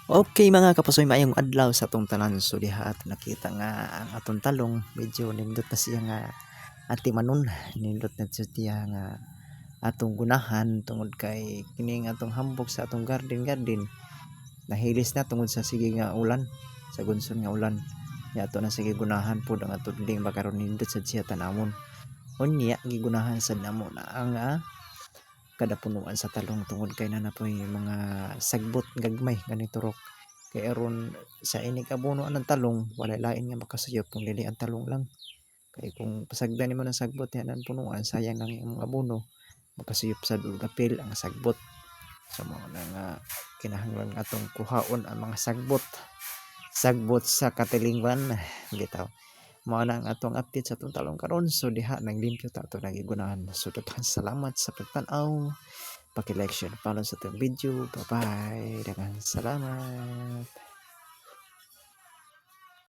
Okay mga kapusoy, maayong adlaw sa atong tanan. So diha ato nakita nga ang atong talong medyo nindot na siya nga atimanon, nindot na siya nga atong gunahan tungod kay kini nga atong hambog sa atong garden nahilis na tungod sa sige nga ulan, sa gunson nga ulan. Ya ato na sige gunahan pud ang atong ding bakaron nindot sad siya tanawon. Unya gigunahan sad namo na ang kada punuan sa talong tungod kay nanapoy mga sagbot gagmay ganito rok. Kay aron sa inig abono ng talong walay lain nga makasuyop kung dili ang talong lang. Kay kung pasagdan nimo ng sagbot yan ang punuan sayang lang imong abono, makasuyop sa apil ang sagbot. So mao na nga kinahanglan atong kuhaon ang mga sagbot sa katilingban bitaw. Mao na ang atong update sa atong talong karon. So diha naglimpyo ta ato nagigunahan. So daghang salamat sa pagtan-aw, paki-like, share, follow sa atong video. Bye bye, daghang salamat.